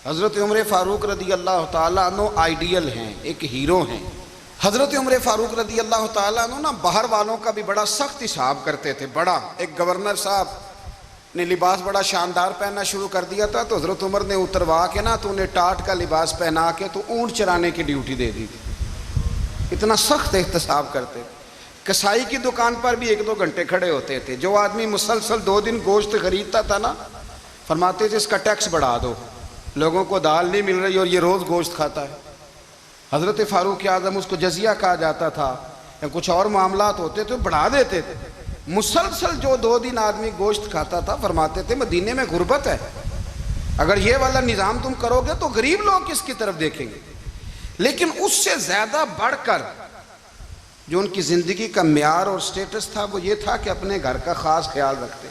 حضرت عمر فاروق رضی اللہ تعالیٰ عنہ آئیڈیل ہیں، ایک ہیرو ہیں۔ حضرت عمر فاروق رضی اللہ تعالیٰ عنہ نا باہر والوں کا بھی بڑا سخت حساب کرتے تھے۔ بڑا ایک گورنر صاحب نے لباس بڑا شاندار پہننا شروع کر دیا تھا تو حضرت عمر نے اتروا کے نا تو انہیں ٹاٹ کا لباس پہنا کے تو اونٹ چرانے کی ڈیوٹی دے دی تھی۔ اتنا سخت احتساب کرتے تھے۔ کسائی کی دکان پر بھی 1-2 گھنٹے کھڑے ہوتے تھے۔ جو آدمی مسلسل 2 دن گوشت خریدتا تھا نا، فرماتے تھے اس کا ٹیکس بڑھا دو، لوگوں کو دال نہیں مل رہی اور یہ روز گوشت کھاتا ہے۔ حضرت فاروق اعظم، اس کو جزیہ کہا جاتا تھا، یا کچھ اور معاملات ہوتے تھے بڑھا دیتے تھے۔ مسلسل جو 2 دن آدمی گوشت کھاتا تھا، فرماتے تھے مدینے میں غربت ہے، اگر یہ والا نظام تم کرو گے تو غریب لوگ کس کی طرف دیکھیں گے۔ لیکن اس سے زیادہ بڑھ کر جو ان کی زندگی کا معیار اور سٹیٹس تھا وہ یہ تھا کہ اپنے گھر کا خاص خیال رکھتے،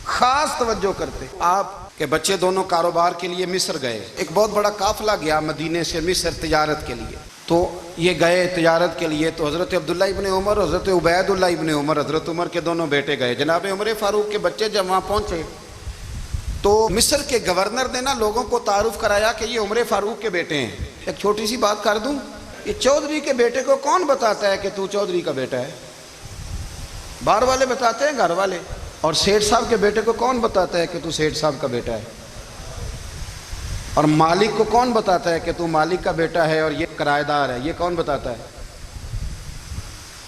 خاص توجہ کرتے۔ آپ کے بچے دونوں کاروبار کے لیے مصر گئے، ایک بہت بڑا قافلہ گیا مدینے سے مصر تجارت کے لیے، تو یہ گئے تجارت کے لیے، تو حضرت عبداللہ ابن عمر، حضرت عبید اللہ ابن عمر، حضرت عمر کے دونوں بیٹے گئے۔ جناب عمر فاروق کے بچے جب وہاں پہنچے تو مصر کے گورنر نے نا لوگوں کو تعارف کرایا کہ یہ عمر فاروق کے بیٹے ہیں۔ ایک چھوٹی سی بات کر دوں، یہ چودھری کے بیٹے کو کون بتاتا ہے کہ تو چودھری کا بیٹا ہے؟ باہر والے بتاتے ہیں، گھر والے۔ اور سیٹھ صاحب کے بیٹے کو کون بتاتا ہے کہ تو سیٹھ صاحب کا بیٹا ہے؟ اور مالک کو کون بتاتا ہے کہ تو مالک کا بیٹا ہے اور یہ کرایہ دار ہے؟ یہ کون بتاتا ہے؟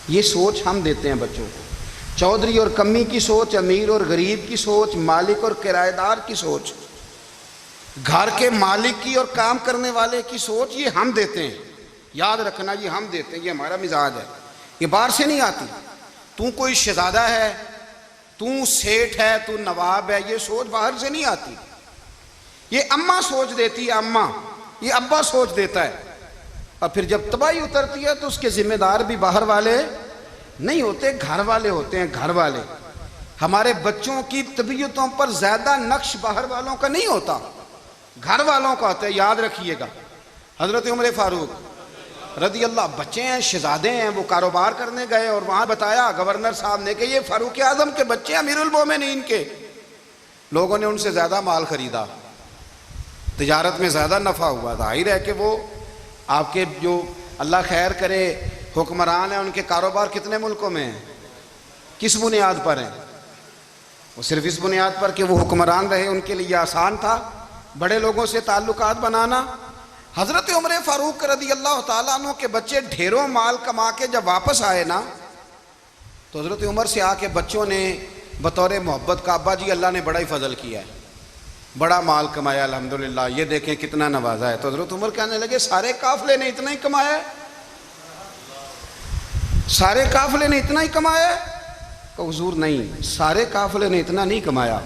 یہ سوچ ہم دیتے ہیں بچوں کو۔ چودھری اور کمی کی سوچ، امیر اور غریب کی سوچ، مالک اور کرایہ دار کی سوچ، گھر کے مالک کی اور کام کرنے والے کی سوچ، یہ ہم دیتے ہیں۔ یاد رکھنا، یہ ہم دیتے ہیں، یہ ہمارا مزاج ہے، یہ باہر سے نہیں آتی۔ تو کوئی شہزادہ ہے، تو سیٹھ ہے، تو نواب ہے، یہ سوچ باہر سے نہیں آتی۔ یہ اماں سوچ دیتی ہے، اماں، یہ ابا سوچ دیتا ہے۔ اور پھر جب تباہی اترتی ہے تو اس کے ذمہ دار بھی باہر والے نہیں ہوتے، گھر والے ہوتے ہیں، گھر والے۔ ہمارے بچوں کی طبیعتوں پر زیادہ نقش باہر والوں کا نہیں ہوتا، گھر والوں کا ہوتا ہے، یاد رکھیے گا۔ حضرت عمر فاروق رضی اللہ، بچے ہیں، شہزادے ہیں، وہ کاروبار کرنے گئے اور وہاں بتایا گورنر صاحب نے کہ یہ فاروق اعظم کے بچے ہیں، امیر المومنین کے۔ لوگوں نے ان سے زیادہ مال خریدا، تجارت میں زیادہ نفع ہوا۔ ظاہر ہے کہ وہ آپ کے جو اللہ خیر کرے حکمران ہیں، ان کے کاروبار کتنے ملکوں میں ہیں، کس بنیاد پر ہیں؟ وہ صرف اس بنیاد پر کہ وہ حکمران رہے، ان کے لیے آسان تھا بڑے لوگوں سے تعلقات بنانا۔ حضرت عمر فاروق رضی اللہ تعالیٰ عنہ کے بچے ڈھیروں مال کما کے جب واپس آئے نا، تو حضرت عمر سے آ کے بچوں نے بطور محبت کا، ابا جی اللہ نے بڑا ہی فضل کیا ہے، بڑا مال کمایا الحمدللہ، یہ دیکھیں کتنا نوازا ہے۔ تو حضرت عمر کہنے لگے سارے قافلے نے اتنا ہی کمایا ہے؟ سارے قافلے نے اتنا ہی کمایا ہے؟ کہ حضور نہیں، سارے قافلے نے اتنا نہیں کمایا،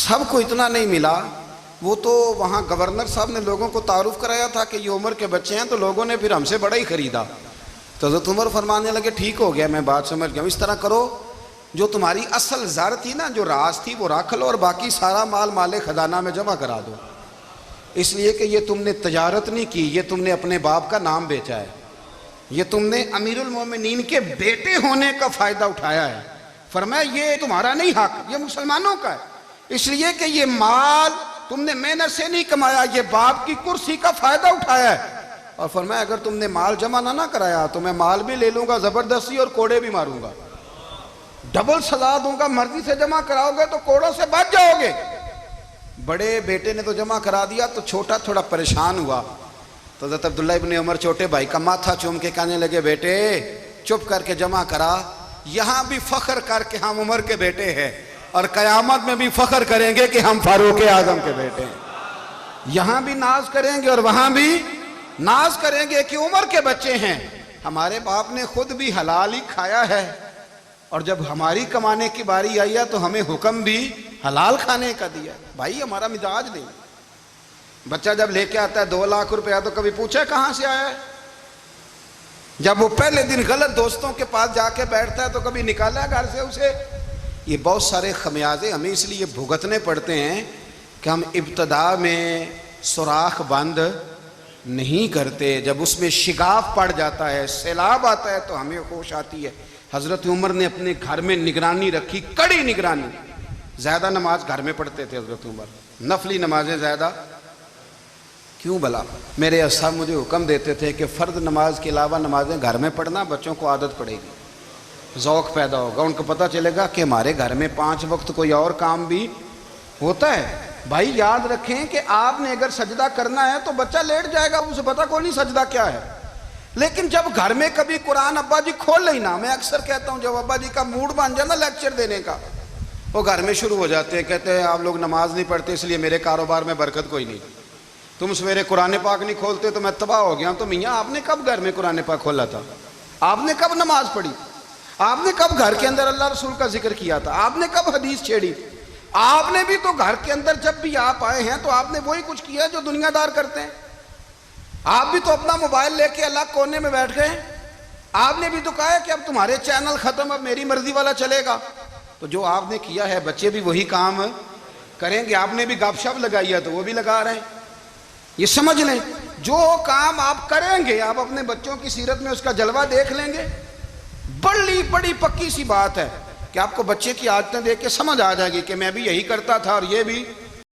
سب کو اتنا نہیں ملا۔ وہ تو وہاں گورنر صاحب نے لوگوں کو تعارف کرایا تھا کہ یہ عمر کے بچے ہیں، تو لوگوں نے پھر ہم سے بڑا ہی خریدا۔ تو حضرت عمر فرمانے لگے ٹھیک ہو گیا، میں بات سمجھ گیا، اس طرح کرو، جو تمہاری اصل زر تھی نا، جو راز تھی، وہ رکھ لو اور باقی سارا مال مال خزانہ میں جمع کرا دو، اس لیے کہ یہ تم نے تجارت نہیں کی، یہ تم نے اپنے باپ کا نام بیچا ہے، یہ تم نے امیر المومنین کے بیٹے ہونے کا فائدہ اٹھایا ہے۔ فرمایا یہ تمہارا نہیں حق، یہ مسلمانوں کا ہے، اس لیے کہ یہ مال تم نے محنت سے نہیں کمایا، یہ باپ کی کرسی کا فائدہ اٹھایا ہے۔ اور فرمایا اگر تم نے مال جمع نہ کرایا تو میں مال بھی لے لوں گا زبردستی اور کوڑے بھی ماروں گا، ڈبل سزا دوں گا۔ مرضی سے جمع کراؤ گے تو کوڑوں سے بچ جاؤ گے۔ بڑے بیٹے نے تو جمع کرا دیا، تو چھوٹا تھوڑا پریشان ہوا، تو حضرت عبداللہ ابن عمر چھوٹے بھائی کا ماتھا چوم کے کہنے لگے بیٹے چپ کر کے جمع کرا، یہاں بھی فخر کر کے ہم عمر کے بیٹے ہیں، اور قیامت میں بھی فخر کریں گے کہ ہم فاروق اعظم کے بیٹے ہیں۔ یہاں بھی ناز کریں گے اور وہاں بھی ناز کریں گے کہ عمر کے بچے ہیں۔ ہمارے باپ نے خود بھی حلال ہی کھایا ہے، اور جب ہماری کمانے کی باری آئی ہے تو ہمیں حکم بھی حلال کھانے کا دیا۔ بھائی ہمارا مزاج نہیں۔ بچہ جب لے کے آتا ہے 2 لاکھ روپیہ تو کبھی پوچھے کہاں سے آیا ہے؟ جب وہ پہلے دن غلط دوستوں کے پاس جا کے بیٹھتا ہے تو کبھی نکالا گھر سے اسے؟ یہ بہت سارے خمیازے ہمیں اس لیے بھگتنے پڑتے ہیں کہ ہم ابتدا میں سوراخ بند نہیں کرتے، جب اس میں شگاف پڑ جاتا ہے، سیلاب آتا ہے تو ہمیں ہوش آتی ہے۔ حضرت عمر نے اپنے گھر میں نگرانی رکھی، کڑی نگرانی۔ زیادہ نماز گھر میں پڑھتے تھے حضرت عمر، نفلی نمازیں زیادہ کیوں بلا؟ میرے صاحب مجھے حکم دیتے تھے کہ فرض نماز کے علاوہ نمازیں گھر میں پڑھنا، بچوں کو عادت پڑے گی، ذوق پیدا ہوگا، ان کو پتہ چلے گا کہ ہمارے گھر میں 5 وقت کوئی اور کام بھی ہوتا ہے۔ بھائی یاد رکھیں کہ آپ نے اگر سجدہ کرنا ہے تو بچہ لیٹ جائے گا، اسے پتہ کوئی نہیں سجدہ کیا ہے، لیکن جب گھر میں کبھی قرآن ابا جی کھول لینا، میں اکثر کہتا ہوں جب ابا جی کا موڈ بن جائے نا لیکچر دینے کا، وہ گھر میں شروع ہو جاتے ہیں، کہتے ہیں آپ لوگ نماز نہیں پڑھتے اس لیے میرے کاروبار میں برکت کوئی نہیں، تم سویرے قرآن پاک نہیں کھولتے تو میں تباہ ہو گیا ہوں۔ تو میاں آپ نے کب گھر میں قرآن پاک کھولا تھا؟ آپ نے کب نماز پڑھی؟ آپ نے کب گھر کے اندر اللہ رسول کا ذکر کیا تھا؟ آپ نے کب حدیث چھیڑی؟ آپ نے بھی تو گھر کے اندر جب بھی آپ آئے ہیں تو آپ نے وہی کچھ کیا جو دنیا دار کرتے ہیں۔ آپ بھی تو اپنا موبائل لے کے الگ کونے میں بیٹھ گئے، آپ نے بھی تو کہا ہے کہ اب تمہارے چینل ختم، اب میری مرضی والا چلے گا۔ تو جو آپ نے کیا ہے بچے بھی وہی کام کریں گے۔ آپ نے بھی گپ شپ لگائی ہے تو وہ بھی لگا رہے ہیں۔ یہ سمجھ لیں جو کام آپ کریں گے آپ اپنے بچوں کی سیرت میں اس کا جلوہ دیکھ لیں گے۔ بڑی پکی سی بات ہے کہ آپ کو بچے کی عادتیں دیکھ کے سمجھ آ جائے گی کہ میں بھی یہی کرتا تھا اور یہ بھی